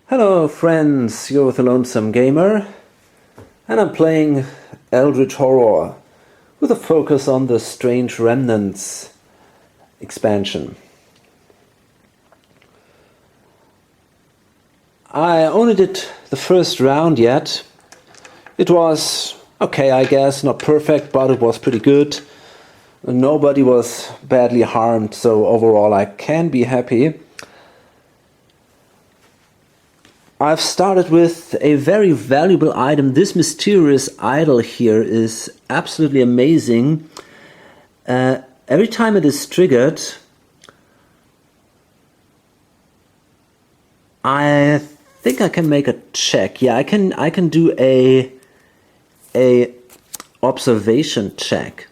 Hello friends, you're with the Lonesome Gamer, and I'm playing Eldritch Horror with a focus on the Strange Remnants expansion. I only did the first round yet. It was okay, I guess, not perfect, but it was pretty good. Nobody was badly harmed, so overall I can be happy. I've started with a very valuable item. This mysterious idol here is absolutely amazing. Every time it is triggered, I think I can make a check. Yeah, I can do a observation check.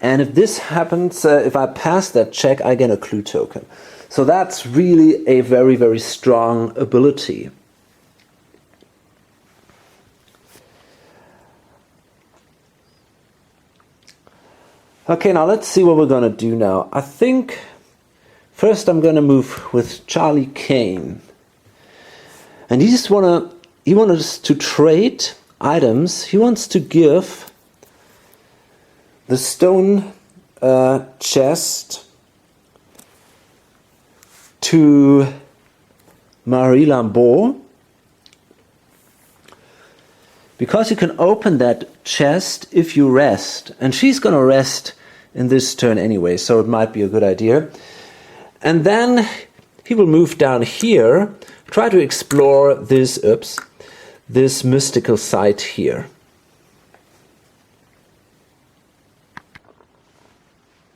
And if this happens, if I pass that check, I get a clue token. So that's really a very, very strong ability. Okay, now let's see what we're going to do now. I think first I'm going to move with Charlie Kane. And he wanted us to trade items. He wants to give the stone chest to Marie Lambeau, because you can open that chest if you rest, and she's gonna rest in this turn anyway, so it might be a good idea. And then he will move down here, try to explore this mystical site here.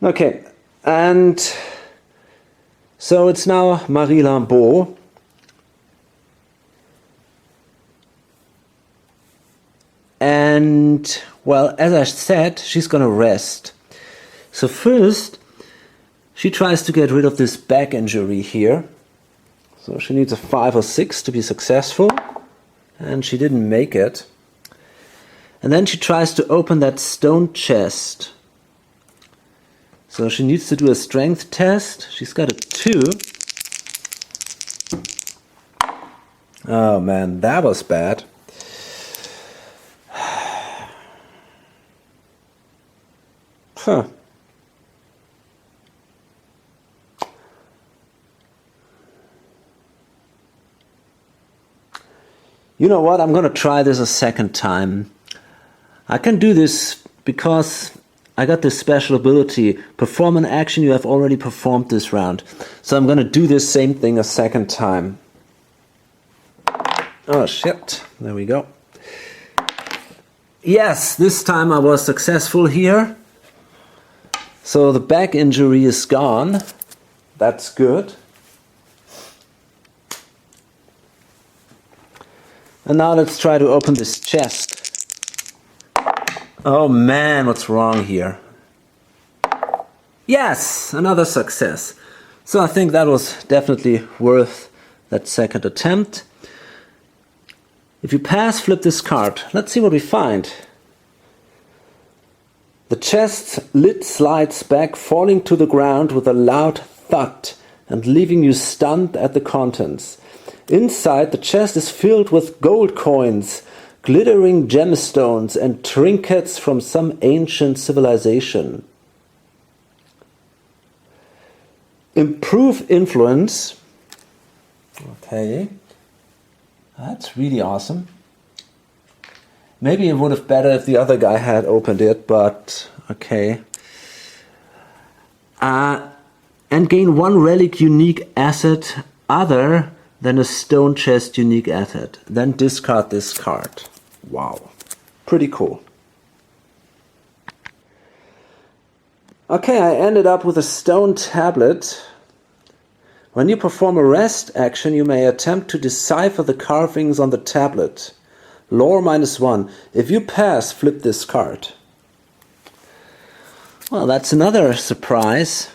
Okay, and so it's now Marie Lambeau. And, well, as I said, she's gonna rest. So first, she tries to get rid of this back injury here. So she needs a 5 or 6 to be successful. And she didn't make it. And then she tries to open that stone chest. So she needs to do a strength test. She's got a 2. Oh man, that was bad. Huh. You know what? I'm going to try this a second time. I can do this because I got this special ability. Perform an action you have already performed this round. So I'm going to do this same thing a second time. Oh shit. There we go. Yes, this time I was successful here. So the back injury is gone. That's good. And now let's try to open this chest. Oh man, what's wrong here? Yes, another success. So I think that was definitely worth that second attempt. If you pass, flip this card. Let's see what we find. The chest's lid slides back, falling to the ground with a loud thud and leaving you stunned at the contents. Inside, the chest is filled with gold coins, glittering gemstones, and trinkets from some ancient civilization. Improve influence. Okay. That's really awesome. Maybe it would have better if the other guy had opened it, but okay. And gain 1 relic unique asset other than a stone chest unique asset. Then discard this card. Wow. Pretty cool. Okay, I ended up with a stone tablet. When you perform a rest action, you may attempt to decipher the carvings on the tablet. Lore -1. If you pass, flip this card. Well, that's another surprise.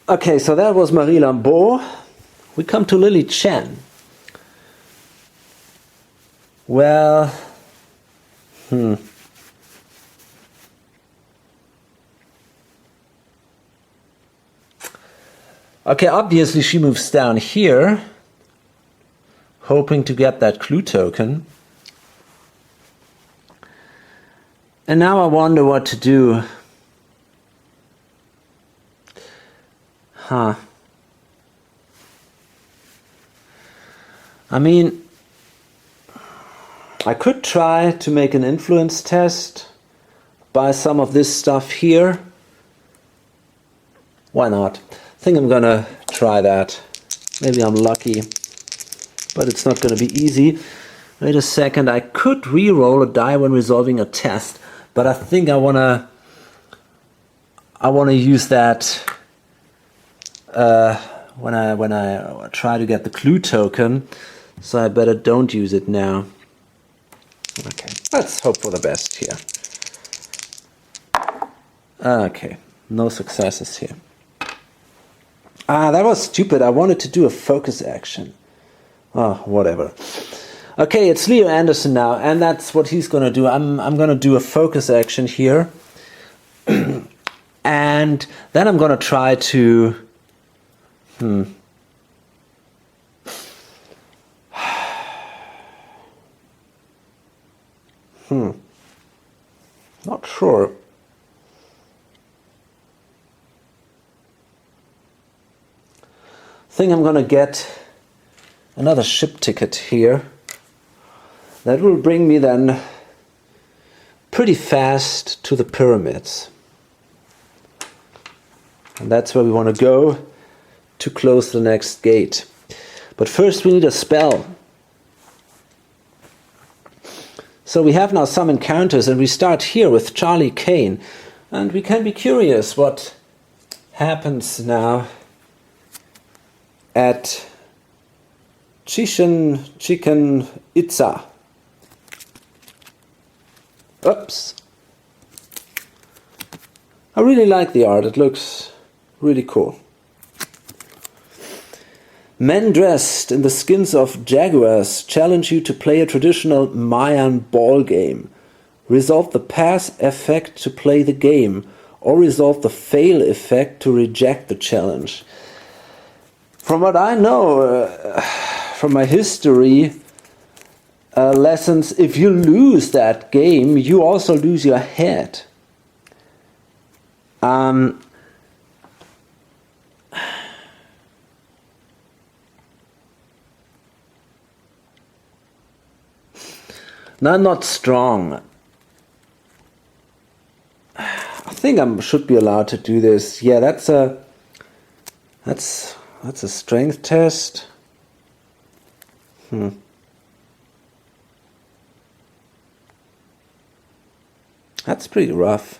Okay, so that was Marie Lambeau. We come to Lily Chen. Well, Okay, obviously she moves down here, hoping to get that clue token. And now I wonder what to do. Huh. I mean, I could try to make an influence test by some of this stuff here. Why not? I think I'm gonna try that. Maybe I'm lucky, but it's not gonna be easy. Wait a second, I could re-roll a die when resolving a test, but I think I wanna use that when I try to get the clue token, so I better don't use it now. Okay, let's hope for the best here. Okay, no successes here. That was stupid. I wanted to do a focus action. Oh, whatever. Okay, it's Leo Anderson now, and that's what he's gonna do. I'm gonna do a focus action here, and then I'm gonna try to. Not sure. I think I'm gonna get another ship ticket here. That will bring me then pretty fast to the pyramids. And that's where we want to go to close the next gate. But first we need a spell. So we have now some encounters, and we start here with Charlie Kane. And we can be curious what happens now at Chichen Itza. Oops. I really like the art. It looks really cool. Men dressed in the skins of jaguars challenge you to play a traditional Mayan ball game. Resolve the pass effect to play the game, or resolve the fail effect to reject the challenge. From what I know from my history lessons, if you lose that game, you also lose your head. Now, I'm not strong. I think I should be allowed to do this. Yeah, that's a strength test. That's pretty rough.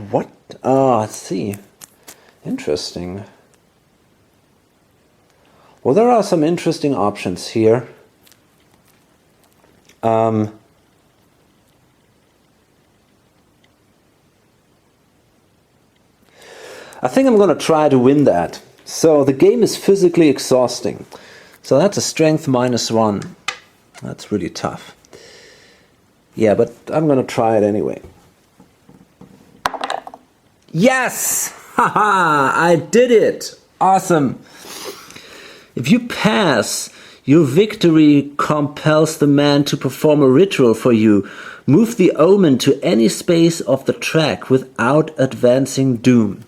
What? Oh, I see. Interesting. Well, there are some interesting options here. I think I'm going to try to win that. So the game is physically exhausting. So that's a strength -1. That's really tough. Yeah, but I'm going to try it anyway. Yes! Haha! I did it! Awesome! If you pass, your victory compels the man to perform a ritual for you. Move the omen to any space of the track without advancing doom.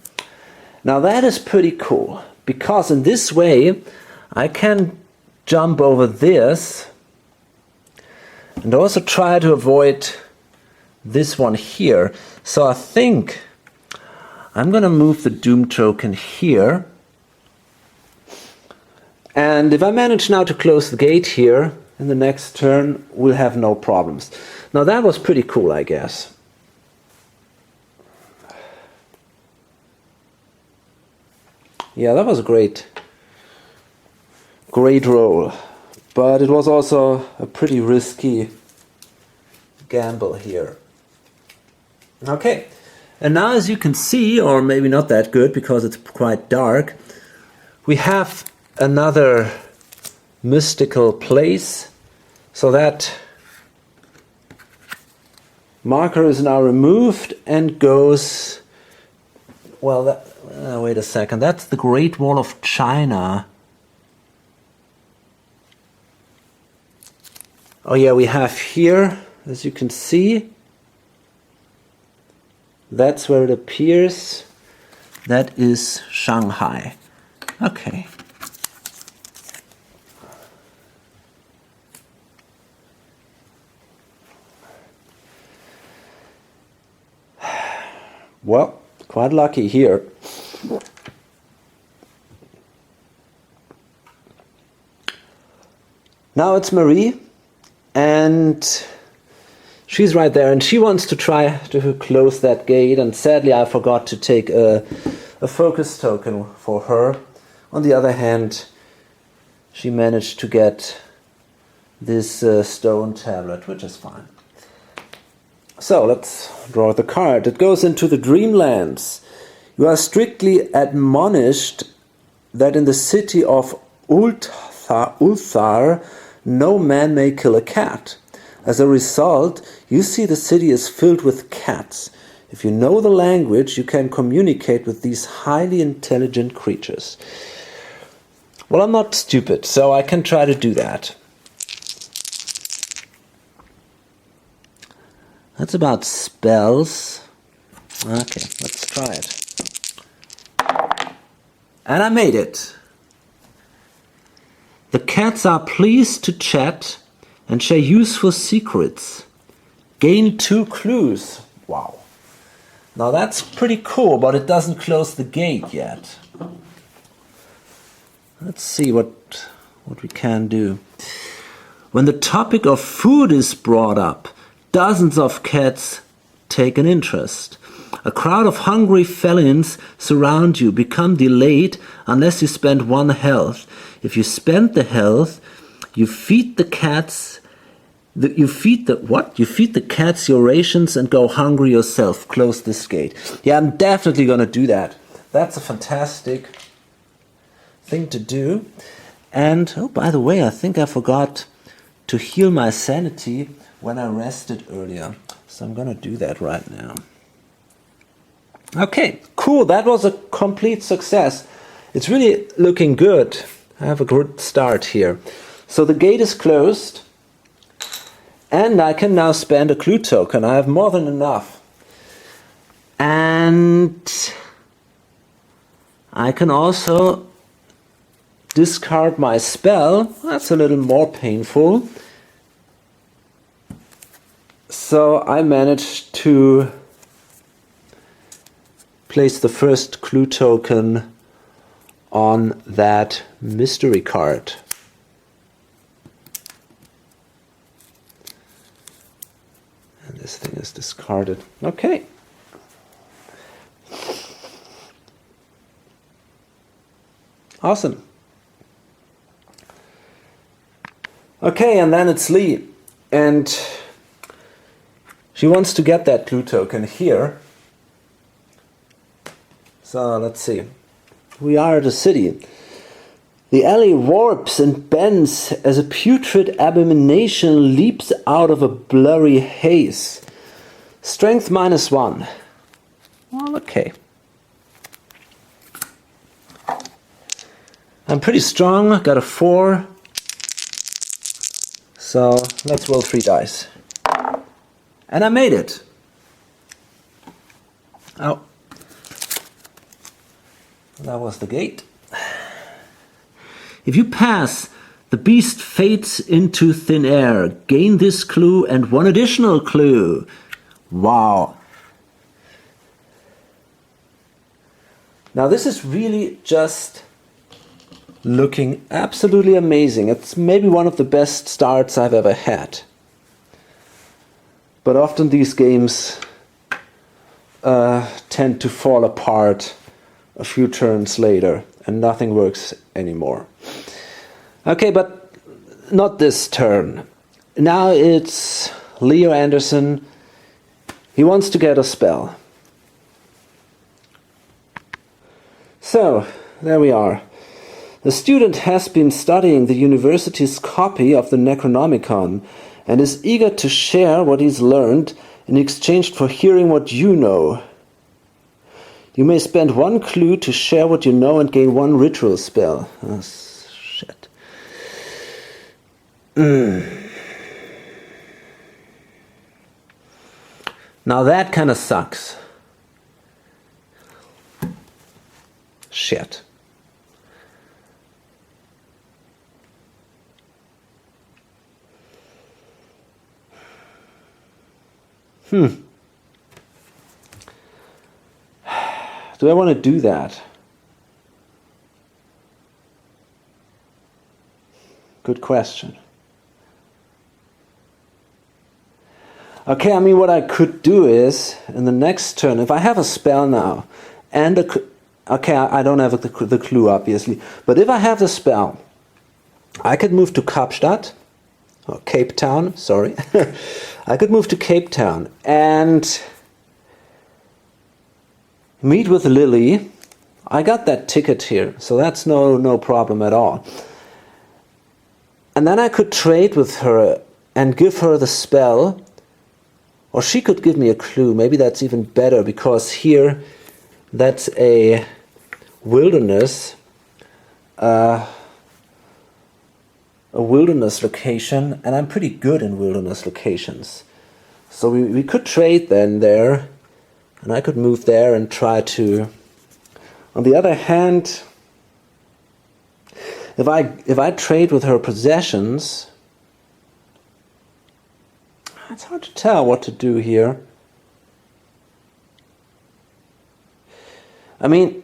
Now that is pretty cool, because in this way I can jump over this and also try to avoid this one here. So I think I'm going to move the doom token here. And if I manage now to close the gate here in the next turn, we'll have no problems. Now that was pretty cool, I guess. Yeah, that was a great roll. But it was also a pretty risky gamble here. Okay, and now as you can see, or maybe not that good because it's quite dark, we have another mystical place, so that Marker is now removed and goes... Well, wait a second. That's the Great Wall of China. Oh yeah, we have here, as you can see, that's where it appears. That is Shanghai. Okay. Well, quite lucky here. Now it's Marie, and she's right there, and she wants to try to close that gate, and sadly I forgot to take a focus token for her. On the other hand, she managed to get this stone tablet, which is fine. So let's draw the card. It goes into the Dreamlands. You are strictly admonished that in the city of Ulthar, no man may kill a cat. As a result, you see the city is filled with cats. If you know the language, you can communicate with these highly intelligent creatures. Well, I'm not stupid, so I can try to do that. That's about spells. Okay, let's try it. And I made it. The cats are pleased to chat and share useful secrets. Gain 2 clues. Wow. Now that's pretty cool, but it doesn't close the gate yet. Let's see what we can do. When the topic of food is brought up, dozens of cats take an interest. A crowd of hungry felons surround you, become delayed unless you spend 1 health. If you spend the health, you feed the cats. You feed the cats your rations and go hungry yourself. Close this gate. Yeah, I'm definitely gonna do that. That's a fantastic thing to do. And oh, by the way, I think I forgot to heal my sanity when I rested earlier. So I'm gonna do that right now. Okay, cool. That was a complete success. It's really looking good. I have a good start here. So the gate is closed, and I can now spend a clue token. I have more than enough. And I can also discard my spell. That's a little more painful. So I managed to place the first clue token on that mystery card. And this thing is discarded. Okay. Awesome. Okay, and then it's Lee. And she wants to get that clue token here. So let's see. We are at a city. The alley warps and bends as a putrid abomination leaps out of a blurry haze. Strength -1. Well, okay. I'm pretty strong, got a 4. So let's roll 3 dice. And I made it. Oh. That was the gate. If you pass, the beast fades into thin air. Gain this clue and 1 additional clue. Wow. Now this is really just looking absolutely amazing. It's maybe one of the best starts I've ever had. But often these games tend to fall apart a few turns later and nothing works anymore. Okay, but not this turn. Now it's Leo Anderson. He wants to get a spell. So, there we are. The student has been studying the university's copy of the Necronomicon and is eager to share what he's learned in exchange for hearing what you know. You may spend 1 clue to share what you know and gain 1 ritual spell. Oh, shit. Now that kind of sucks. Shit. Do I want to do that? Good question. Okay, I mean, what I could do is, in the next turn, if I have a spell now, and okay, I don't have the clue, obviously, but if I have the spell, I could move to Kapstadt, or Cape Town, sorry. I could move to Cape Town and meet with Lily. I got that ticket here, so that's no problem at all. And then I could trade with her and give her the spell, or she could give me a clue. Maybe that's even better, because here that's a wilderness, a wilderness location, and I'm pretty good in wilderness locations. So we could trade then there, and I could move there and try to. On the other hand, if I trade with her possessions, it's hard to tell what to do here. I mean,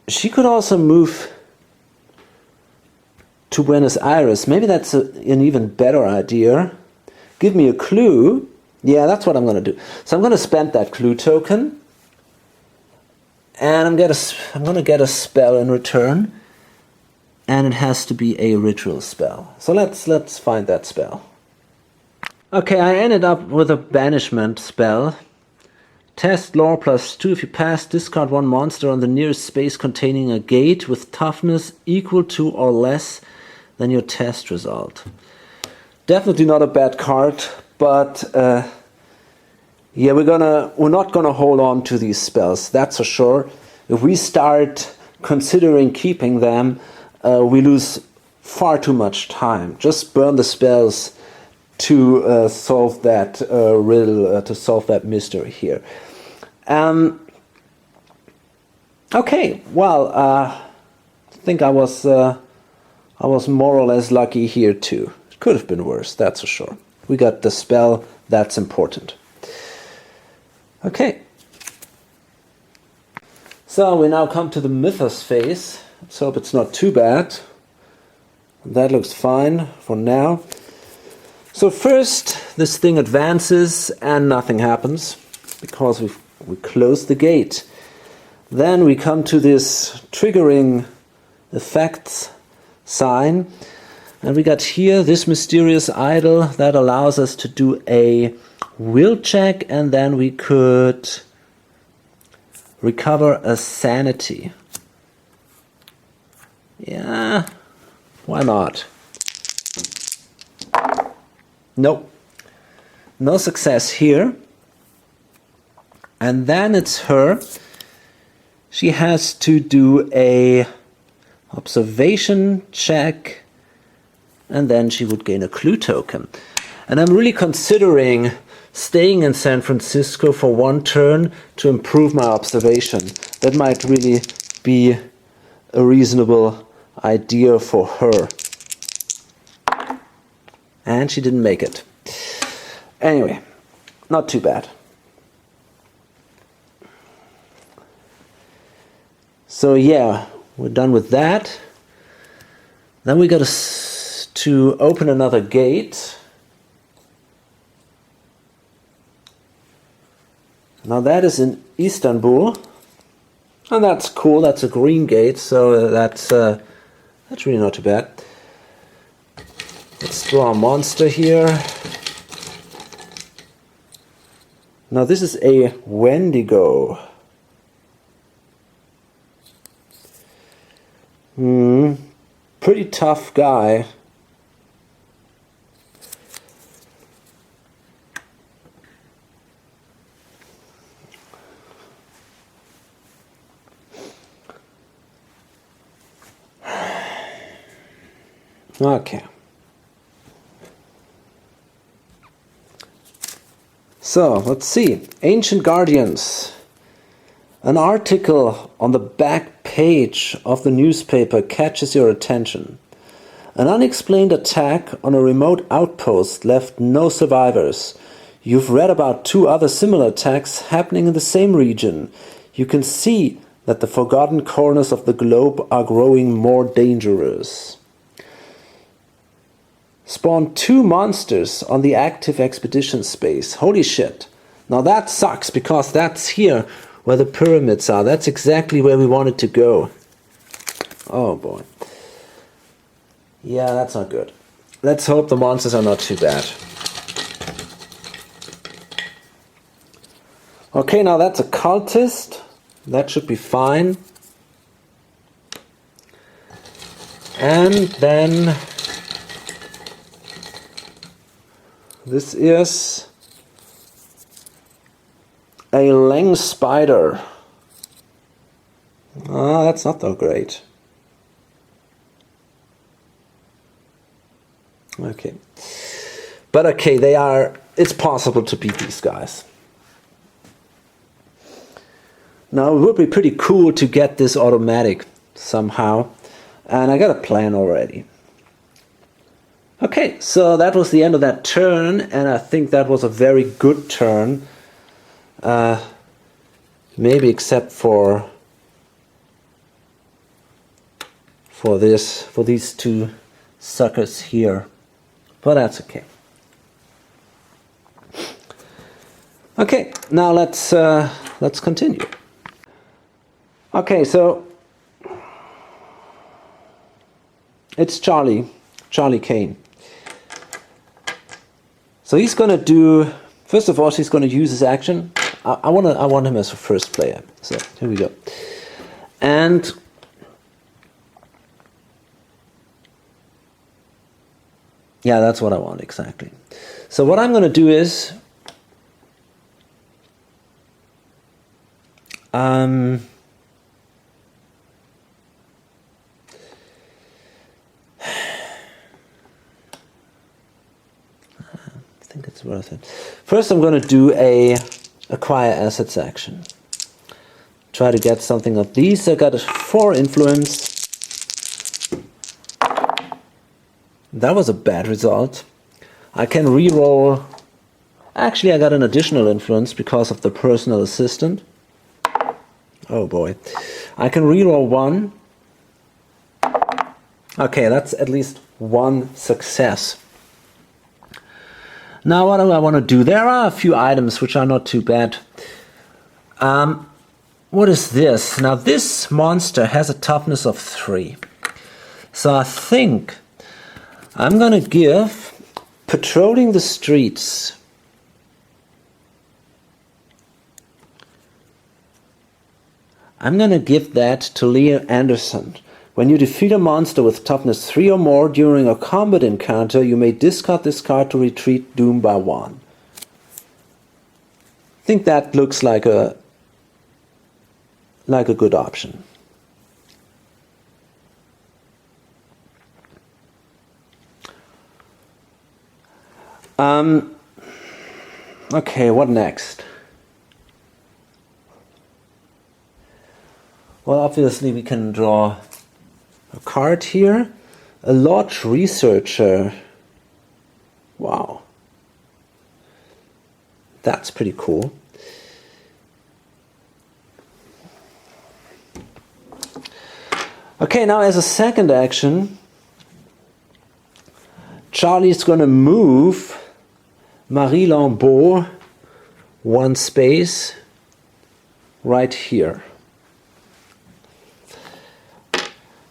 she could also move to Buenos Aires. Maybe that's an even better idea. Give me a clue. Yeah, that's what I'm going to do. So I'm going to spend that clue token, and I'm going to get a spell in return, and it has to be a ritual spell. So let's find that spell. Okay, I ended up with a banishment spell. Test lore +2. If you pass, discard 1 monster on the nearest space containing a gate with toughness equal to or less than your test result. Definitely not a bad card, but yeah, we're not gonna hold on to these spells, that's for sure. If we start considering keeping them, we lose far too much time. Just burn the spells to solve that riddle, to solve that mystery here. Okay, well, I think I was more or less lucky here too. It could have been worse, that's for sure. We got the spell, that's important. Okay. So we now come to the Mythos phase. Let's hope it's not too bad. That looks fine for now. So first, this thing advances and nothing happens because we close the gate. Then we come to this triggering effects sign, and we got here this mysterious idol that allows us to do a will check, and then we could recover a sanity. Yeah, why not? Nope, no success here. And then it's her. She has to do a observation check, and then she would gain a clue token. And I'm really considering staying in San Francisco for 1 turn to improve my observation. That might really be a reasonable idea for her. And she didn't make it. Anyway, not too bad. So yeah, we're done with that. Then we got to open another gate. Now that is in Istanbul, and that's cool. That's a green gate, so that's really not too bad. Let's draw a monster here. Now this is a Wendigo. Pretty tough guy. Okay. So, let's see. Ancient Guardians. An article on the back page of the newspaper catches your attention. An unexplained attack on a remote outpost left no survivors. You've read about 2 other similar attacks happening in the same region. You can see that the forgotten corners of the globe are growing more dangerous. Spawned 2 monsters on the active expedition space. Holy shit. Now that sucks, because that's here where the pyramids are. That's exactly where we wanted to go. Oh boy. Yeah, that's not good. Let's hope the monsters are not too bad. Okay, now that's a cultist. That should be fine. And then this is a Lang spider. Ah, that's not so great. Okay. But okay, it's possible to beat these guys. Now it would be pretty cool to get this automatic somehow. And I got a plan already. Okay, so that was the end of that turn, and I think that was a very good turn. Maybe except for these 2 suckers here. But that's okay. Okay, now let's continue. Okay, so it's Charlie Kane. So he's gonna do, first of all, he's gonna use his action. I want him as a first player. So here we go. And yeah, that's what I want exactly. So what I'm gonna do is I think it's worth it. First I'm going to do a acquire assets action. Try to get something of these. I got a 4 influence. That was a bad result. I can reroll. Actually, I got an additional influence because of the personal assistant. Oh boy. I can reroll 1. Okay, that's at least 1 success. Now what do I want to do? There are a few items which are not too bad. What is this? Now this monster has a toughness of 3. So I think I'm going to give patrolling the streets I'm going to give that to Leo Anderson. When you defeat a monster with toughness 3 or more during a combat encounter, you may discard this card to retreat Doom by 1. I think that looks like a good option. Okay, what next? Well, obviously we can draw a card here. A lodge researcher. Wow. That's pretty cool. Okay, now as a second action, Charlie's going to move Marie Lambeau 1 space right here.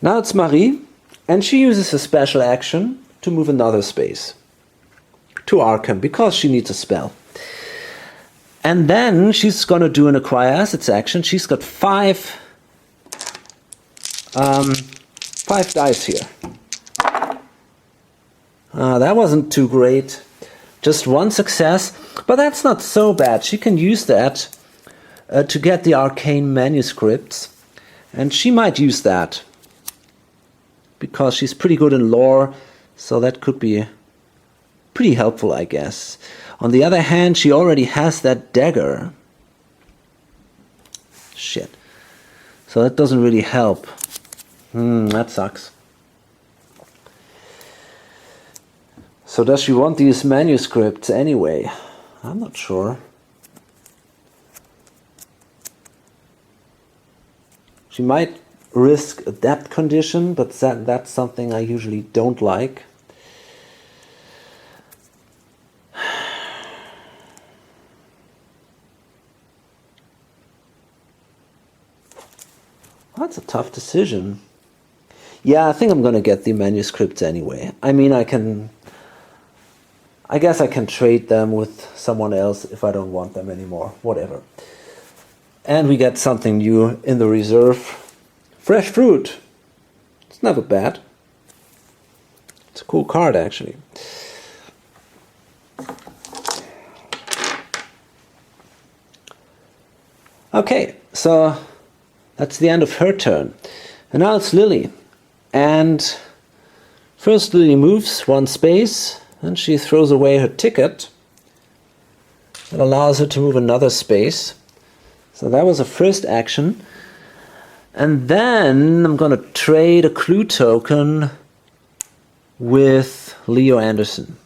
Now it's Marie, and she uses a special action to move another space to Arkham because she needs a spell. And then she's going to do an acquire assets action. She's got 5 dice here. That wasn't too great. Just 1 success, but that's not so bad. She can use that to get the arcane manuscripts, and she might use that because she's pretty good in lore. So that could be pretty helpful, I guess. On the other hand, she already has that dagger. Shit. So that doesn't really help. That sucks. So does she want these manuscripts anyway? I'm not sure. She might risk a debt condition, but that's something I usually don't like. That's a tough decision. Yeah, I think I'm going to get the manuscripts anyway. I mean, I guess I can trade them with someone else if I don't want them anymore. Whatever. And we get something new in the reserve. Fresh fruit. It's never bad. It's a cool card, actually. Okay, so that's the end of her turn. And now it's Lily. And first Lily moves one space, and she throws away her ticket. It allows her to move another space. So that was her first action. And then I'm going to trade a clue token with Leo Anderson.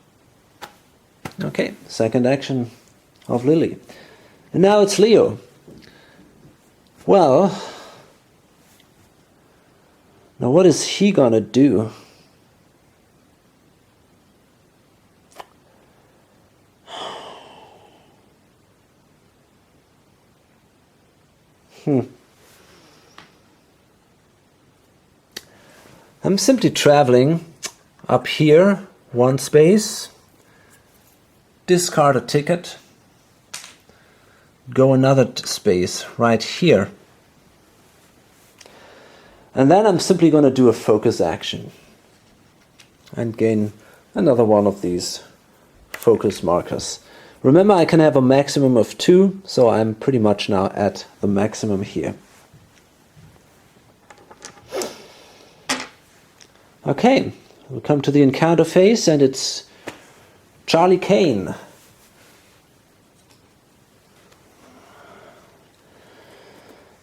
Okay, second action of Lily. And now it's Leo. Well, now what is he going to do? I'm simply traveling up here, one space, discard a ticket, go another space right here. And then I'm simply going to do a focus action and gain another one of these focus markers. Remember, I can have a maximum of 2, so I'm pretty much now at the maximum here. Okay, we come to the encounter phase, and it's Charlie Kane.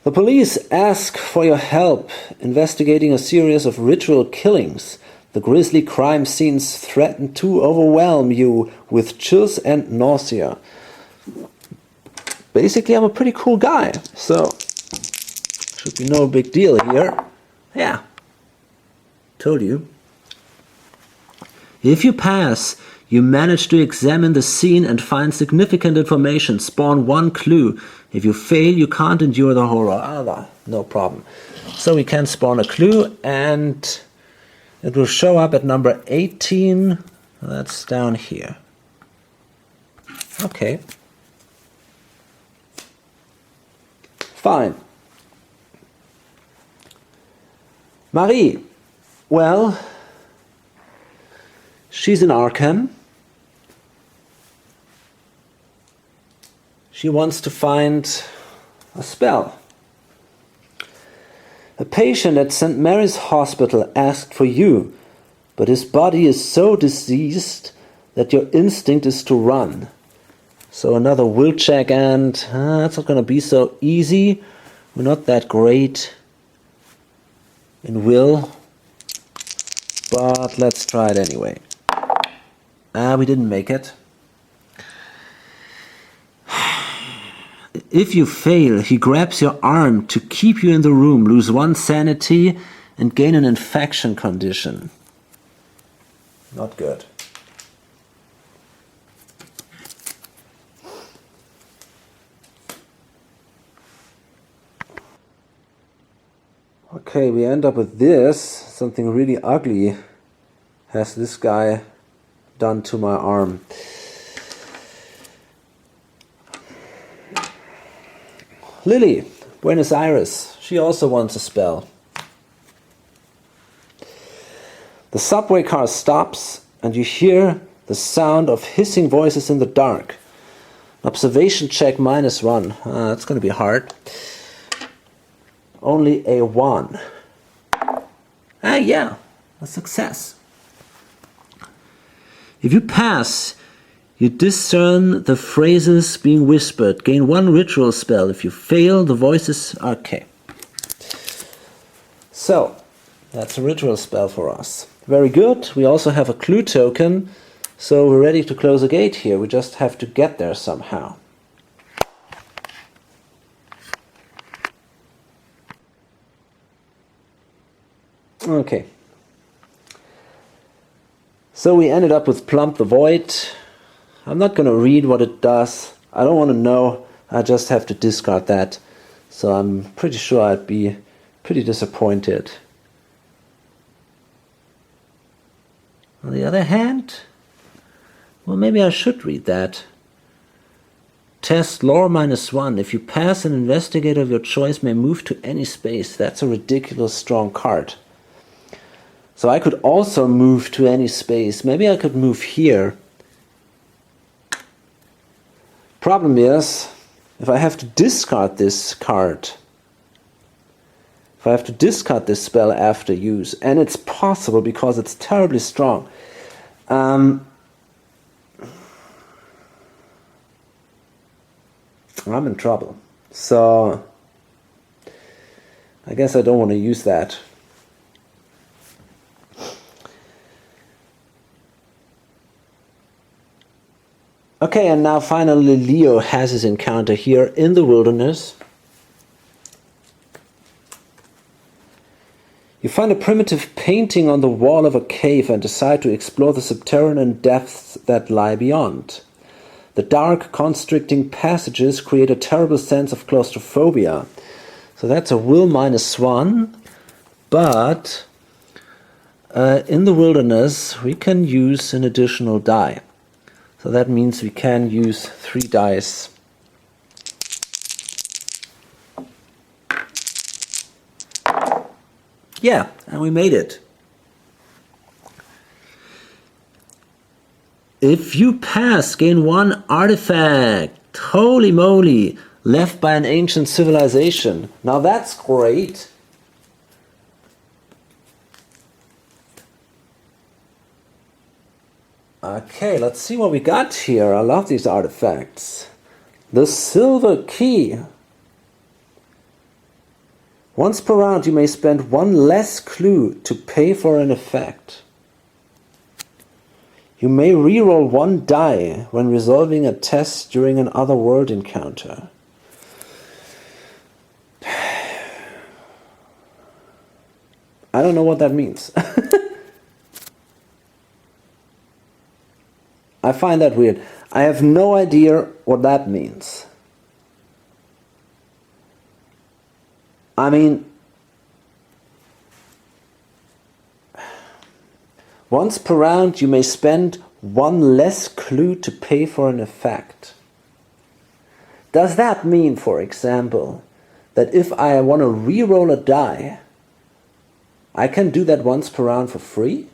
The police ask for your help investigating a series of ritual killings. The grisly crime scenes threaten to overwhelm you with chills and nausea. Basically, I'm a pretty cool guy, so should be no big deal here. Yeah, told you. If you pass, you manage to examine the scene and find significant information. Spawn one clue. If you fail, you can't endure the horror. No problem. So we can spawn a clue, and it will show up at number 18. That's down here. Okay. Fine. Marie. Well, she's in Arkham. She wants to find a spell. A patient at St. Mary's Hospital asked for you, but his body is so diseased that your instinct is to run. So another will check, and it's not going to be so easy. We're not that great in will, but let's try it anyway. We didn't make it. If you fail, he grabs your arm to keep you in the room, lose 1 sanity, and gain an infection condition. Not good. Okay, we end up with this. Something really ugly has this guy done to my arm. Lily, Buenos Aires. She also wants a spell. The subway car stops, and you hear the sound of hissing voices in the dark. Observation check -1. That's going to be hard. Only a 1. Yeah, a success. If you pass, you discern the phrases being whispered. Gain 1 ritual spell. If you fail, the voices are okay. So, that's a ritual spell for us. Very good. We also have a clue token. So we're ready to close a gate here. We just have to get there somehow. Okay. So we ended up with Plump the Void. I'm not going to read what it does. I don't want to know. I just have to discard that. So I'm pretty sure I'd be pretty disappointed. On the other hand, well, maybe I should read that. Test lore -1. If you pass, an investigator of your choice may move to any space. That's a ridiculous strong card. So I could also move to any space. Maybe I could move here. Problem is, if I have to discard this card, if I have to discard this spell after use, and it's possible because it's terribly strong, I'm in trouble. So I guess I don't want to use that. Okay, and now finally Leo has his encounter here in the wilderness. You find a primitive painting on the wall of a cave and decide to explore the subterranean depths that lie beyond. The dark, constricting passages create a terrible sense of claustrophobia. So that's a will -1, but in the wilderness we can use an additional die. So that means we can use 3 dice. Yeah, and we made it. If you pass, gain 1 artifact. Holy moly, left by an ancient civilization. Now that's great. Okay, let's see what we got here. I love these artifacts. The Silver Key. Once per round you may spend 1 less clue to pay for an effect. You may reroll 1 die when resolving a test during an otherworld encounter. I don't know what that means. I find that weird. I have no idea what that means. I mean, once per round you may spend 1 less clue to pay for an effect. Does that mean, for example, that if I want to reroll a die, I can do that once per round for free?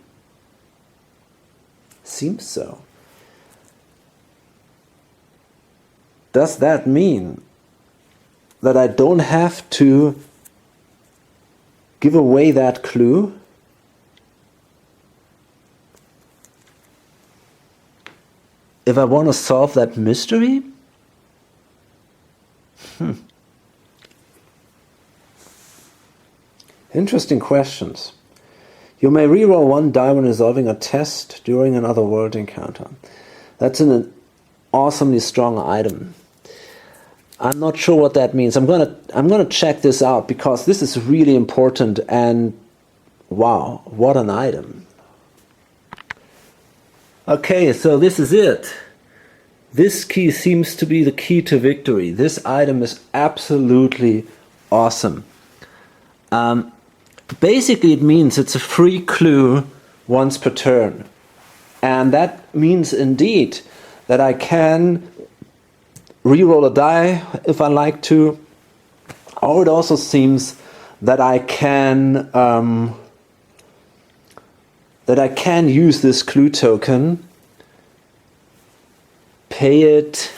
Seems so. Does that mean that I don't have to give away that clue? If I want to solve that mystery? Interesting questions. You may reroll 1 die when resolving a test during another world encounter. That's an awesomely strong item. I'm not sure what that means. I'm gonna check this out because this is really important, and wow, what an item. Okay, so this is it. This key seems to be the key to victory. This item is absolutely awesome. Basically it means it's a free clue once per turn. And that means indeed that I can reroll a die if I like to, or it also seems that I can use this clue token, pay it,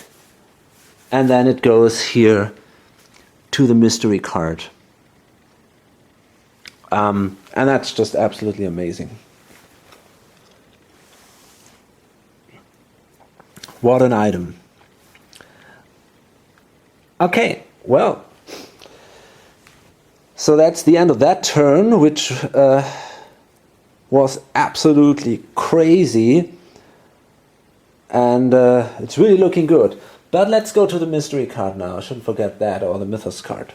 and then it goes here to the mystery card. And that's just absolutely amazing. What an item. Okay, well. So that's the end of that turn, which was absolutely crazy. And it's really looking good. But let's go to the mystery card now. I shouldn't forget that, or the mythos card.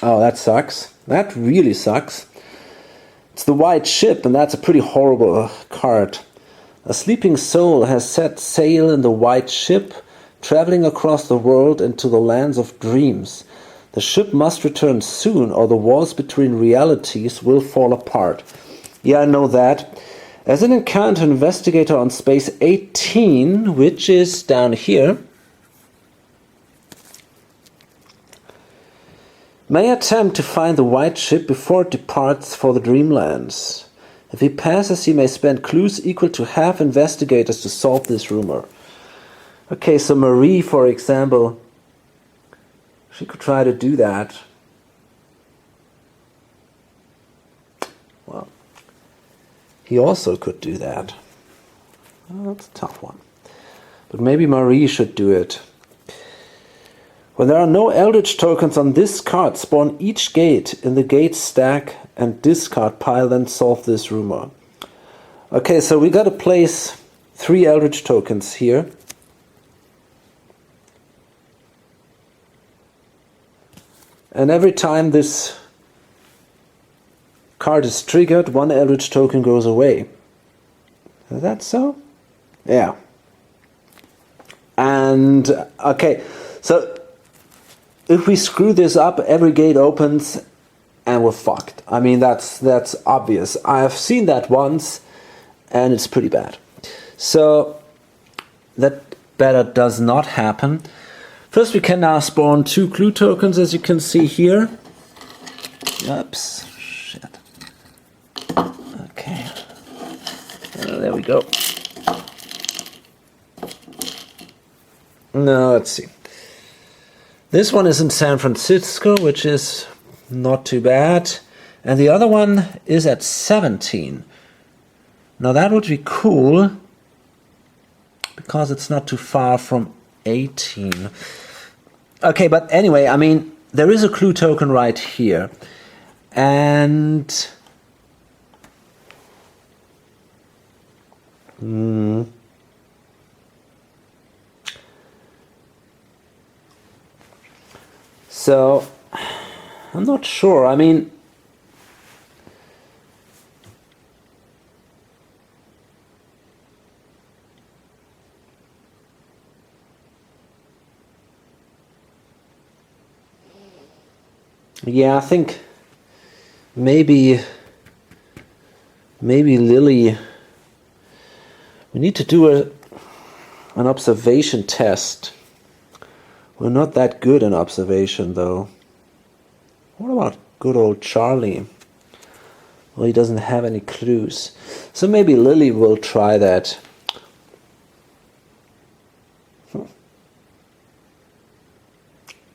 Oh, that sucks. That really sucks. It's the white ship, and that's a pretty horrible card. A sleeping soul has set sail in the white ship, traveling across the world into the lands of dreams. The ship must return soon, or the walls between realities will fall apart. Yeah, I know that. As an encounter investigator on space 18, which is down here, may attempt to find the white ship before it departs for the dreamlands. If he passes, he may spend clues equal to half investigators to solve this rumor. Okay, so Marie, for example, she could try to do that. Well, he also could do that. Well, that's a tough one. But maybe Marie should do it. When there are no Eldritch tokens on this card, spawn each gate in the gate stack and discard pile, then solve this rumor. Okay, so we got to place 3 Eldritch tokens here. And every time this card is triggered, 1 Eldritch token goes away. Is that so? Yeah. And, okay, so if we screw this up, every gate opens and we're fucked. I mean, that's obvious. I've seen that once and it's pretty bad. So that better does not happen. First, we can now spawn 2 clue tokens, as you can see here. Oops, shit. Okay. There we go. Now, let's see. This one is in San Francisco, which is not too bad. And the other one is at 17. Now, that would be cool, because it's not too far from 18. Okay, but anyway, I mean, there is a clue token right here. And so I'm not sure. I mean, yeah, I think maybe Lily, we need to do an observation test. We're not that good in observation, though. What about good old Charlie? Well, he doesn't have any clues. So maybe Lily will try that.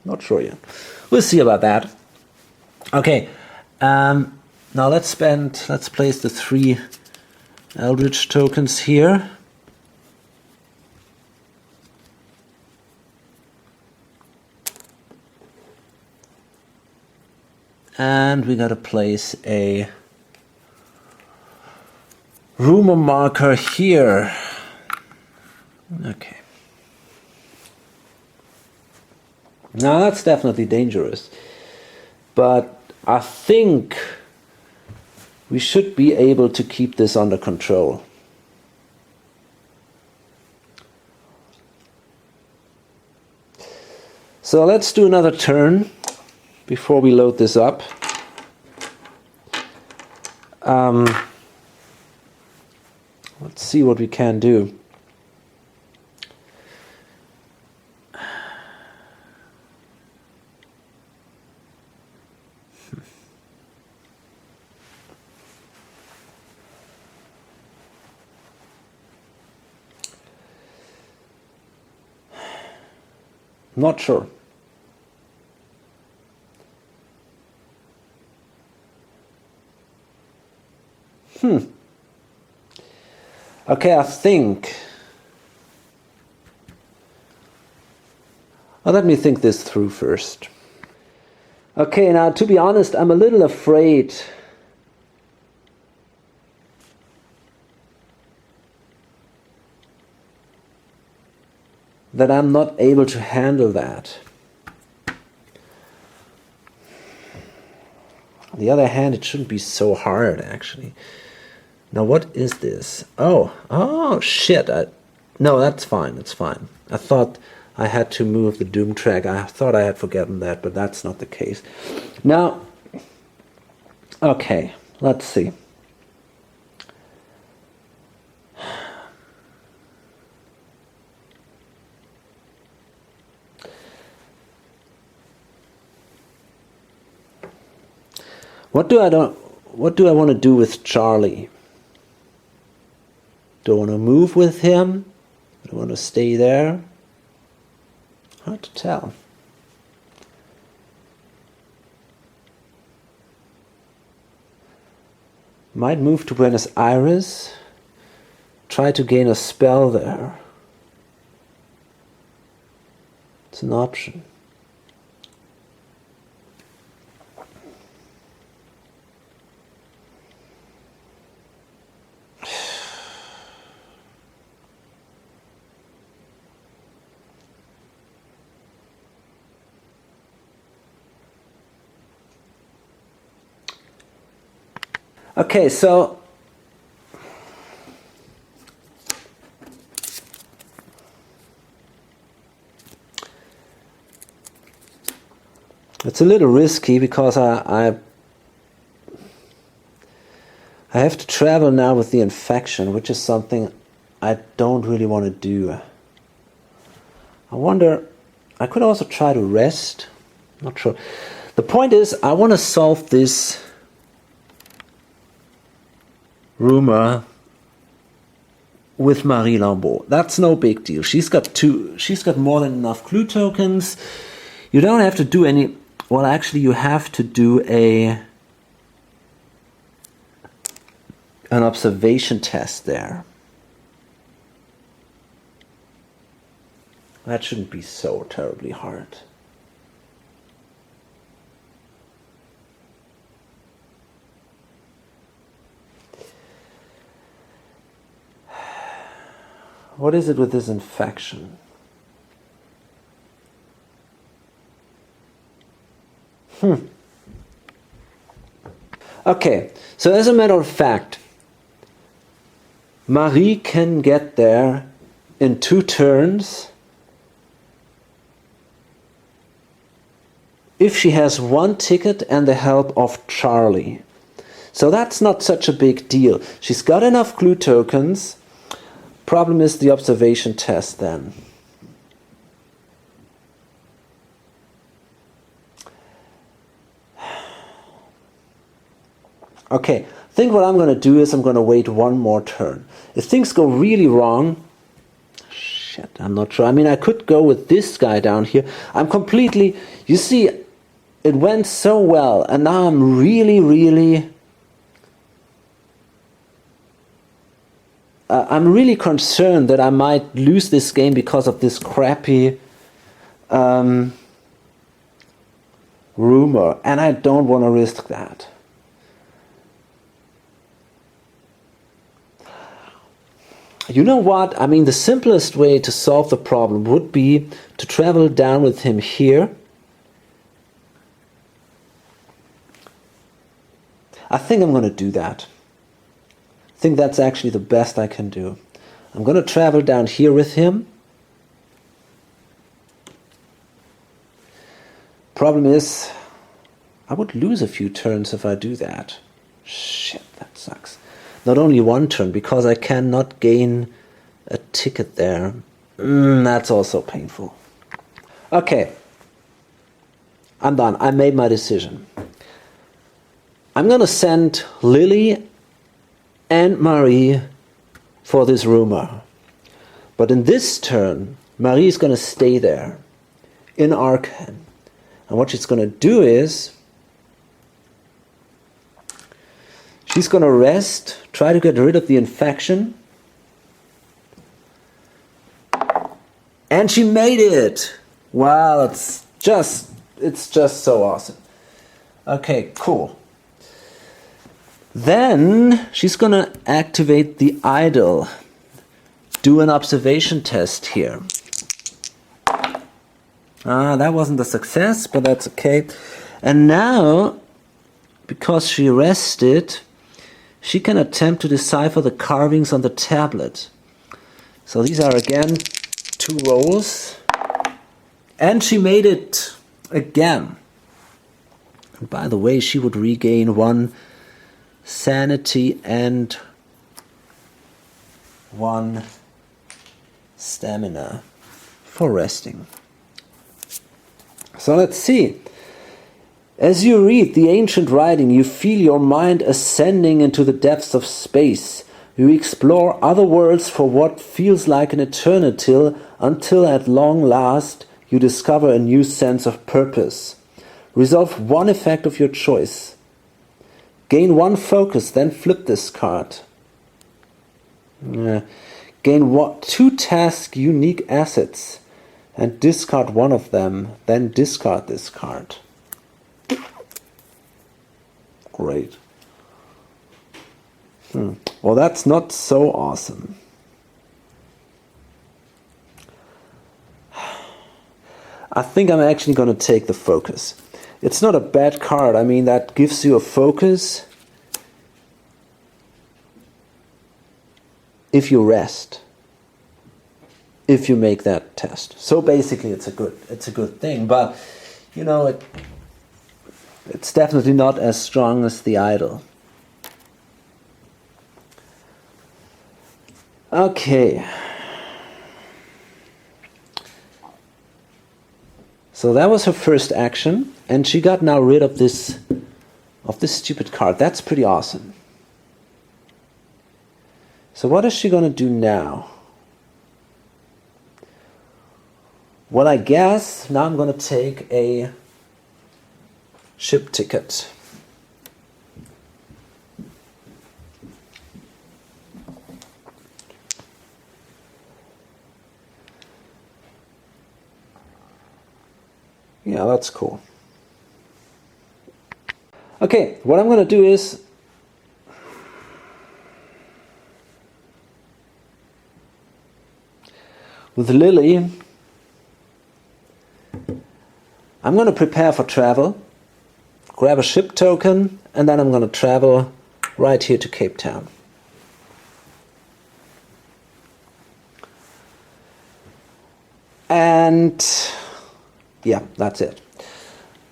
Not sure yet. We'll see about that. Okay, now let's place the 3 Eldritch tokens here. And we gotta place a rumor marker here. Okay. Now that's definitely dangerous. But I think we should be able to keep this under control. So let's do another turn before we load this up. Let's see what we can do. Not sure. Okay, I think Well, let me think this through first. Okay, now to be honest, I'm a little afraid that I'm not able to handle that. On the other hand, it shouldn't be so hard, actually. Now, what is this? Oh, shit. No, that's fine, that's fine. I thought I had to move the Doom track. I thought I had forgotten that, but that's not the case. Now, okay, let's see. What do I want to do with Charlie? Do I want to move with him? Do I want to stay there? Hard to tell. Might move to Buenos Aires. Try to gain a spell there. It's an option. Okay, so it's a little risky because I have to travel now with the infection, which is something I don't really want to do. I wonder, I could also try to rest. Not sure. The point is, I want to solve this rumor with Marie Lambeau. That's no big deal. She's got more than enough clue tokens. You don't have to do any. Well, actually, you have to do an observation test there. That shouldn't be so terribly hard. What is it with this infection? Okay, so as a matter of fact, Marie can get there in 2 turns if she has 1 ticket and the help of Charlie. So that's not such a big deal. She's got enough clue tokens. Problem is the observation test then. Okay, I think what I'm going to do is I'm going to wait 1 more turn. If things go really wrong, shit, I'm not sure. I mean, I could go with this guy down here. I'm completely, you see, it went so well, and now I'm really I'm really concerned that I might lose this game because of this crappy rumor, and I don't want to risk that. You know what? I mean, the simplest way to solve the problem would be to travel down with him here. I think I'm going to do that. I think that's actually the best I can do. I'm going to travel down here with him. Problem is, I would lose a few turns if I do that. Shit, that sucks. Not only 1 turn, because I cannot gain a ticket there. That's also painful. Okay. I'm done. I made my decision. I'm going to send Lily and Marie for this rumor. But in this turn, Marie is going to stay there in Arcan. And what she's going to do is she's going to rest, try to get rid of the infection. And she made it! Well, it's just so awesome. Okay, cool. Then she's gonna activate the idol. Do an observation test here. That wasn't a success, but that's okay. And now, because she rested, she can attempt to decipher the carvings on the tablet. So these are again 2 rolls. And she made it again. And by the way, she would regain 1 sanity and 1 stamina for resting. So let's see. As you read the ancient writing, you feel your mind ascending into the depths of space. You explore other worlds for what feels like an eternity until at long last you discover a new sense of purpose. Resolve 1 effect of your choice. Gain 1 focus, then flip this card. Gain 2 task unique assets and discard 1 of them, then discard this card. Great. Well, that's not so awesome. I think I'm actually going to take the focus. It's not a bad card. I mean, that gives you a focus if you rest, if you make that test. So basically it's a good thing, but you know, it's definitely not as strong as the idol. Okay. So that was her first action, and she got now rid of this stupid card. That's pretty awesome. So what is she going to do now? Well, I guess now I'm going to take a ship ticket. Yeah, that's cool. Okay, what I'm going to do is with Lily, I'm going to prepare for travel, grab a ship token, and then I'm going to travel right here to Cape Town. And yeah, that's it.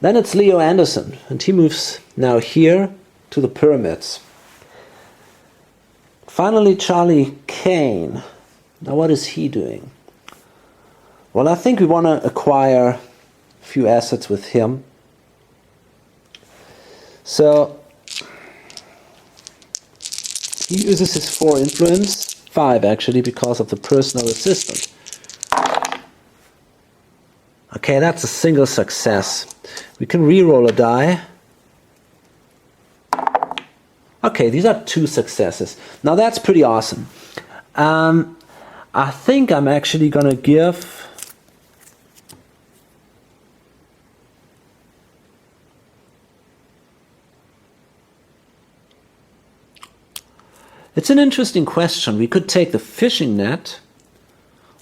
Then it's Leo Anderson, and he moves now here to the pyramids. Finally, Charlie Kane. Now what is he doing? Well, I think we want to acquire a few assets with him. So he uses his 4 influence, 5 actually, because of the personal assistant. Okay, that's a single success. We can re-roll a die. Okay, these are 2 successes. Now that's pretty awesome. I think I'm actually going to give It's an interesting question. We could take the fishing net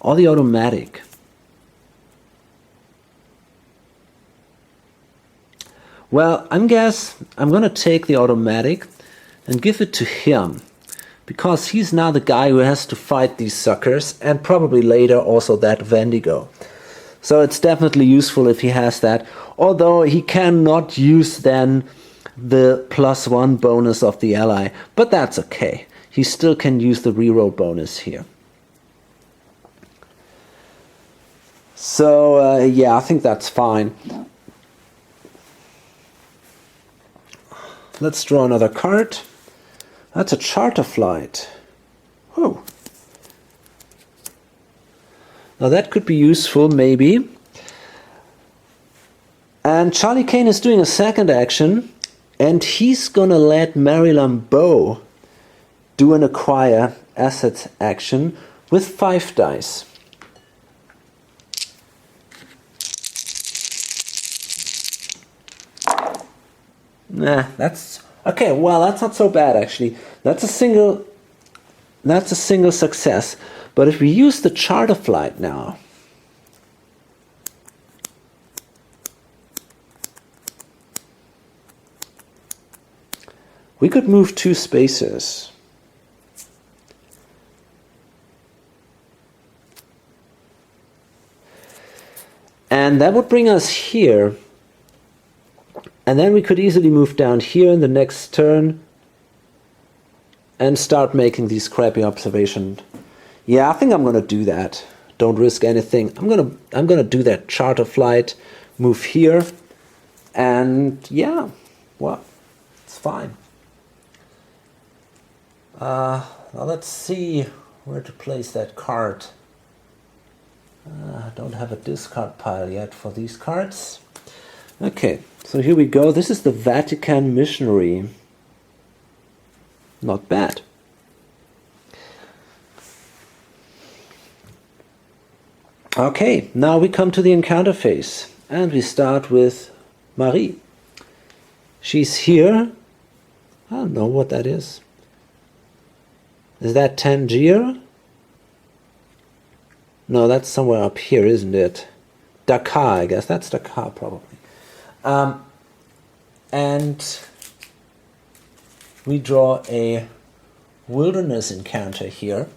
or the automatic. Well, I'm going to take the automatic and give it to him, because he's now the guy who has to fight these suckers, and probably later also that Wendigo. So it's definitely useful if he has that, although he cannot use then the +1 bonus of the ally, but that's okay. He still can use the reroll bonus here. So yeah, I think that's fine. Let's draw another card. That's a charter flight. Oh. Now that could be useful, maybe. And Charlie Kane is doing a second action, and he's gonna let Mary Lambeau do an acquire assets action with 5 dice. Nah, that's okay. Well, that's not so bad actually. That's a single success. But if we use the charter flight now, we could move 2 spaces. And that would bring us here. And then we could easily move down here in the next turn and start making these crappy observations. Yeah, I think I'm going to do that. Don't risk anything. I'm going to do that charter flight, move here, and yeah, well, it's fine. Now let's see where to place that card. I don't have a discard pile yet for these cards. Okay, so here we go. This is the Vatican Missionary. Not bad. Okay, now we come to the encounter phase. And we start with Marie. She's here. I don't know what that is. Is that Tangier? No, that's somewhere up here, isn't it? Dakar, I guess. That's Dakar, probably. And we draw a wilderness encounter here.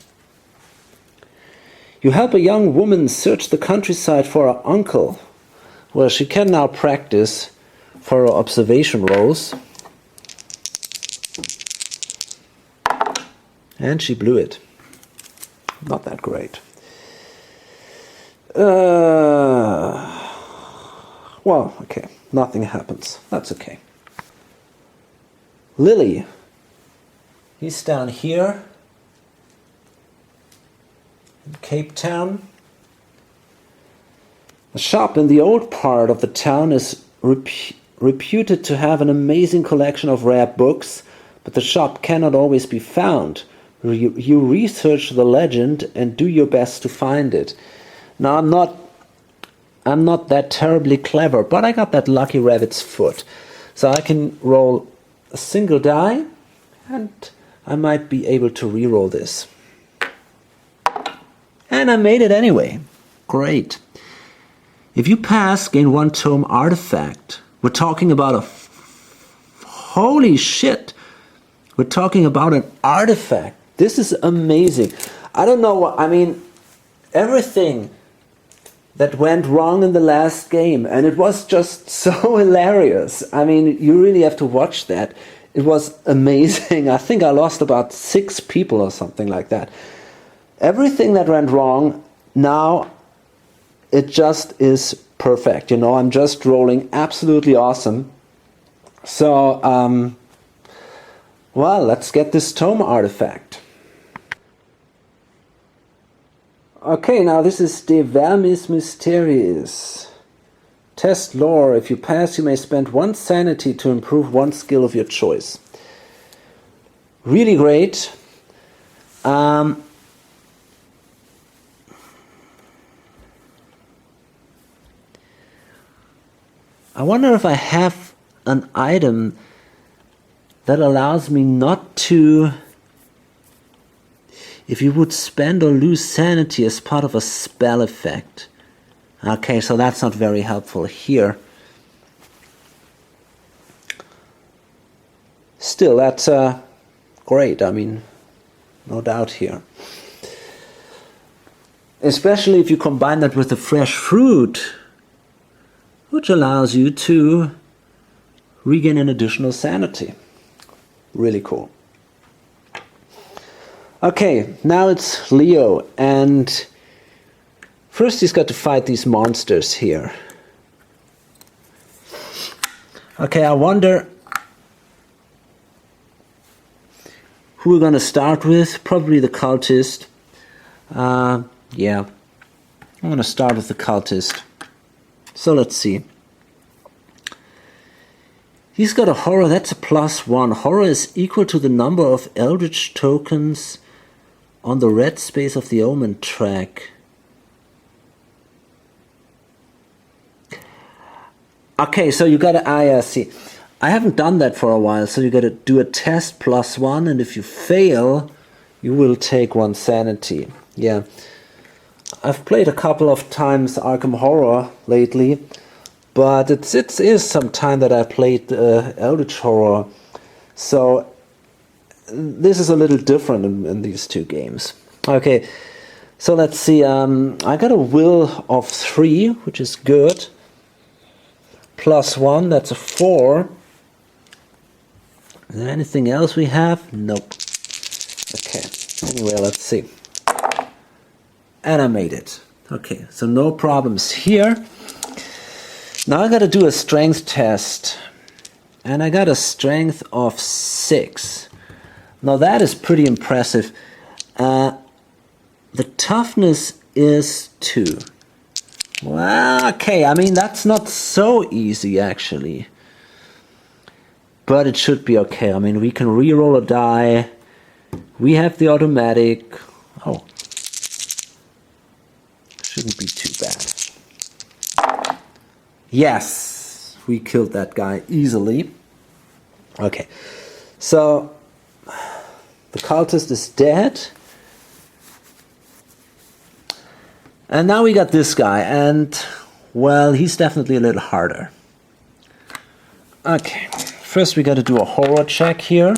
You help a young woman search the countryside for her uncle. Well, she can now practice for her observation rolls. And she blew it. Not that great. Well, okay. Nothing happens. That's okay. Lily. He's down here in Cape Town. The shop in the old part of the town is reputed to have an amazing collection of rare books, but the shop cannot always be found. You research the legend and do your best to find it. Now, I'm not that terribly clever, but I got that lucky rabbit's foot. So I can roll a single die, and I might be able to re-roll this. And I made it anyway. Great. If you pass, gain 1 tome artifact. We're talking about a... Holy shit! We're talking about an artifact. This is amazing. I don't know what... I mean, everything that went wrong in the last game, and it was just so hilarious. I mean, you really have to watch that. It was amazing. I think I lost about 6 people or something like that. Everything that went wrong, now it just is perfect. You know, I'm just rolling absolutely awesome. So, well, let's get this tome artifact. Okay, now this is De Vermis Mysteriis. Test lore. If you pass, you may spend 1 sanity to improve 1 skill of your choice. Really great. I wonder if I have an item that allows me not to... If you would spend or lose sanity as part of a spell effect. Okay, so that's not very helpful here. Still, that's great. I mean, no doubt here. Especially if you combine that with the fresh fruit, which allows you to regain an additional sanity. Really cool. Okay, now it's Leo, and first he's got to fight these monsters here. Okay, I wonder who we're going to start with. Probably the cultist. Yeah, I'm going to start with the cultist. So let's see. He's got a horror, that's a +1. Horror is equal to the number of Eldritch tokens on the red space of the omen track. Okay, so you got to... I see. I haven't done that for a while, so you gotta do a test +1, and if you fail, you will take 1 sanity. Yeah. I've played a couple of times Arkham Horror lately, but it is some time that I played Eldritch Horror, so this is a little different in these two games. Okay, so let's see, I got a will of 3, which is good. +1, that's a 4. Is there anything else we have? Nope. Okay, anyway, let's see. And I made it. Okay, so no problems here. Now I gotta do a strength test. And I got a strength of 6. Now that is pretty impressive. The toughness is 2. Well, okay, I mean, that's not so easy, actually. But it should be okay. I mean, we can re-roll a die. We have the automatic. Oh. Shouldn't be too bad. Yes! We killed that guy easily. Okay. So, the cultist is dead. And now we got this guy, and, well, he's definitely a little harder. Okay, first we got to do a horror check here.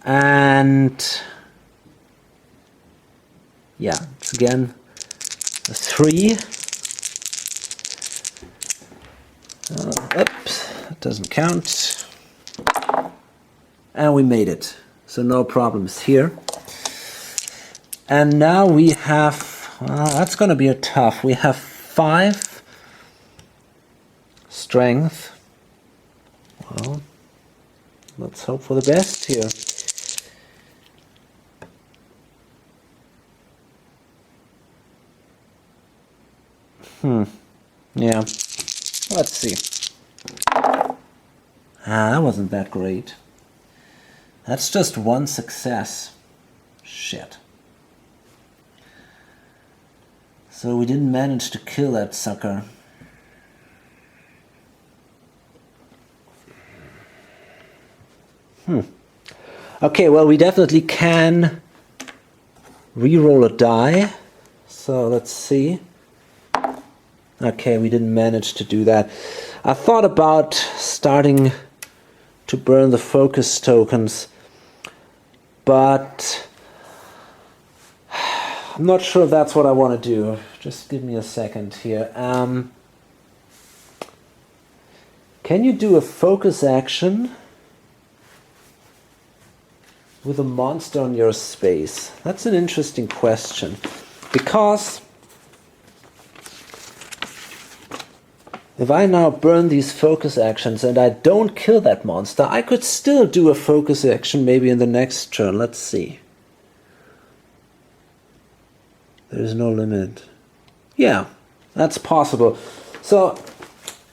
And, yeah, it's again a 3. Oops, that doesn't count. And we made it, so no problems here. And now we have, that's going to be a tough. We have 5 strength. Well, let's hope for the best here. Yeah. Let's see. That wasn't that great. That's just 1 success. Shit. So we didn't manage to kill that sucker. Okay, well, we definitely can re-roll a die. So let's see. Okay, we didn't manage to do that. I thought about starting to burn the focus tokens, but I'm not sure if that's what I want to do. Just give me a second here. Can you do a focus action with a monster on your space? That's an interesting question, because if I now burn these focus actions and I don't kill that monster, I could still do a focus action maybe in the next turn. Let's see. There's no limit. Yeah, that's possible. So,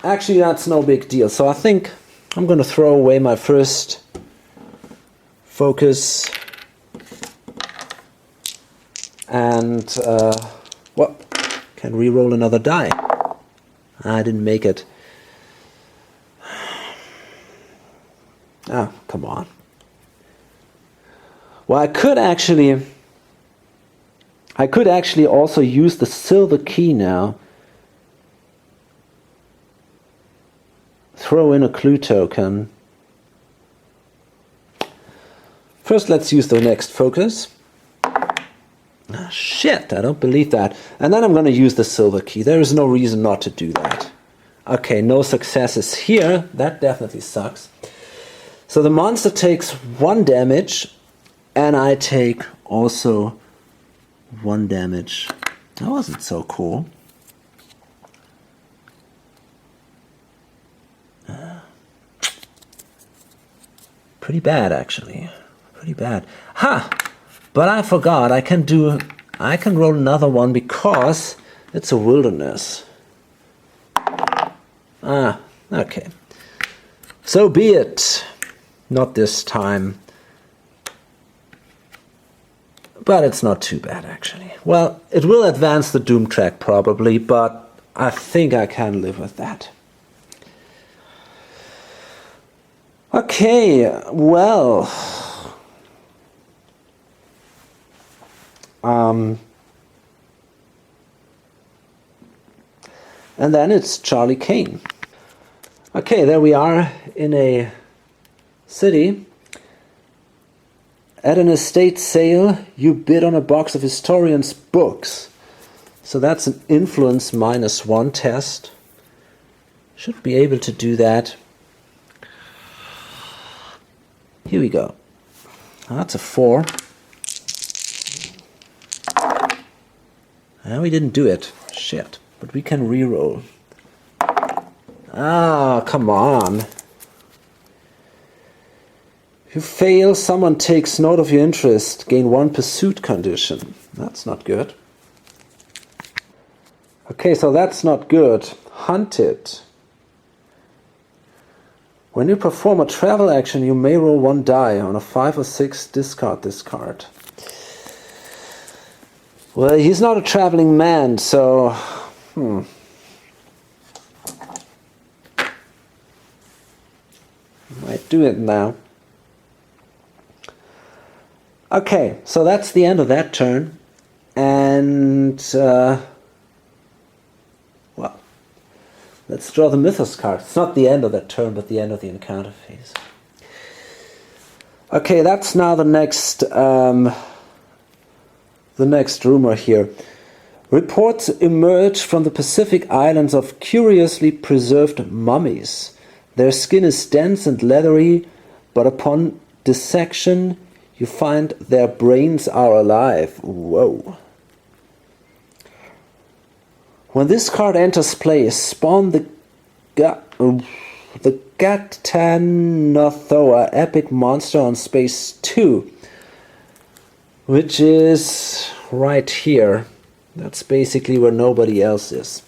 actually that's no big deal. So I think I'm going to throw away my first focus and, well, can re-roll another die. I didn't make it. Ah, come on. Well, I could actually also use the silver key now. Throw in a clue token. First, let's use the next focus. Ah, shit, I don't believe that. And then I'm going to use the silver key. There is no reason not to do that. Okay, no successes here. That definitely sucks. So the monster takes 1 damage, and I take also 1 damage. That wasn't so cool. Pretty bad, actually. Pretty bad. Ha! But I forgot, I can roll another one because it's a wilderness. Ah, okay. So be it. Not this time. But it's not too bad, actually. Well, it will advance the doom track probably, but I think I can live with that. Okay, well, and then it's Charlie Kane. Okay, there we are in a city. At an estate sale, you bid on a box of historians' books. So that's an influence -1 test. Should be able to do that. Here we go. That's a 4. And we didn't do it. Shit. But we can re-roll. Ah, come on. If you fail, someone takes note of your interest. Gain 1 pursuit condition. That's not good. Okay, so that's not good. Hunted. When you perform a travel action, you may roll 1 die. On a 5 or 6, discard this card. Well, he's not a traveling man, so... Might do it now. Okay, so that's the end of that turn. And... well, let's draw the Mythos card. It's not the end of that turn, but the end of the encounter phase. Okay, that's now the next rumor here. Reports emerge from the Pacific Islands of curiously preserved mummies. Their skin is dense and leathery, but upon dissection, you find their brains are alive. Whoa. When this card enters play, spawn the Gatanothoa epic monster on space 2, which is right here. That's basically where nobody else is.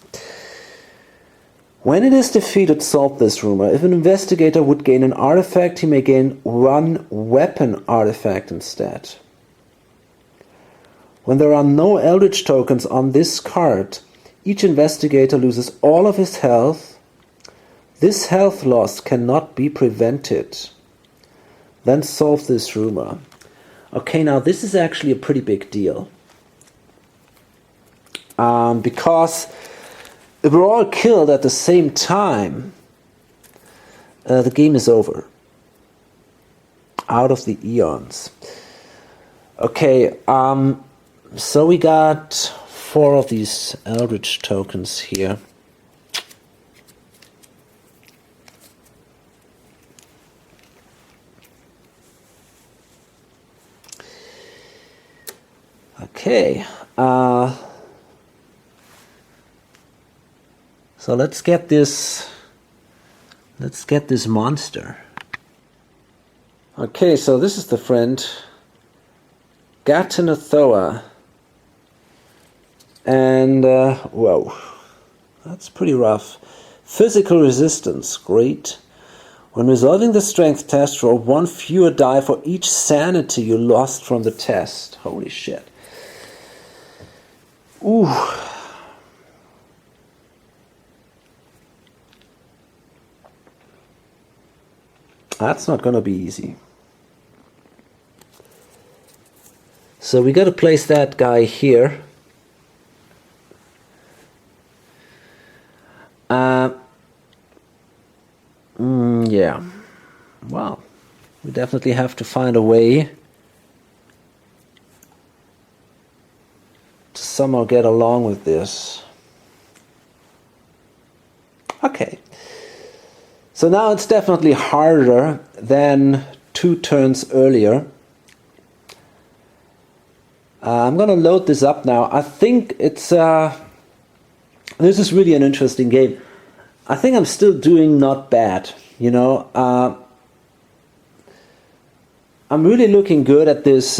When it is defeated, solve this rumor. If an investigator would gain an artifact, he may gain 1 weapon artifact instead. When there are no Eldritch tokens on this card, each investigator loses all of his health. This health loss cannot be prevented. Then solve this rumor. Okay, now this is actually a pretty big deal. Because if we're all killed at the same time, the game is over. Out of the eons. Okay, so we got 4 of these Eldritch tokens here. Okay, so let's get this monster. Okay, so this is the friend Gatanothoa. And whoa, that's pretty rough. Physical resistance, great. When resolving the strength test, roll 1 fewer die for each sanity you lost from the test. Holy shit. Ooh. That's not going to be easy. So we got to place that guy here. Yeah. Well, we definitely have to find a way to somehow get along with this. Okay. So now it's definitely harder than 2 turns earlier. I'm going to load this up now. I think it's... this is really an interesting game. I think I'm still doing not bad, you know. I'm really looking good at this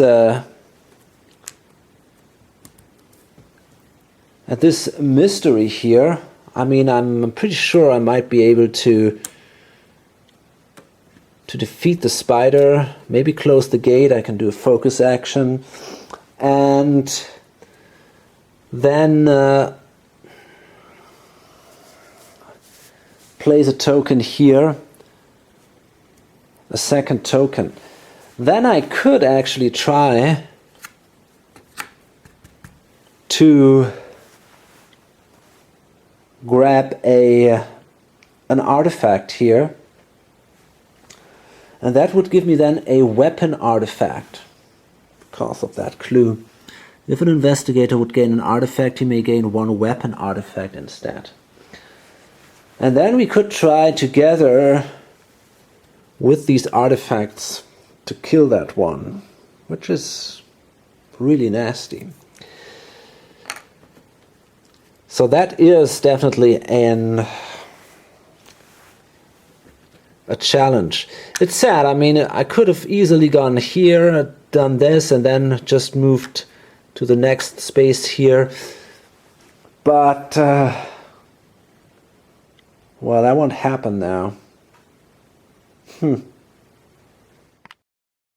mystery here. I mean, I'm pretty sure I might be able to defeat the spider, maybe close the gate. I can do a focus action, and then place a token here a second token. Then I could actually try to grab an artifact here, and that would give me then a weapon artifact because of that clue. If an investigator would gain an artifact, he may gain one weapon artifact instead. And then we could try together with these artifacts to kill that one, which is really nasty. So that is definitely a challenge. It's sad. I mean, I could have easily gone here, done this, and then just moved to the next space here. But, well, that won't happen now.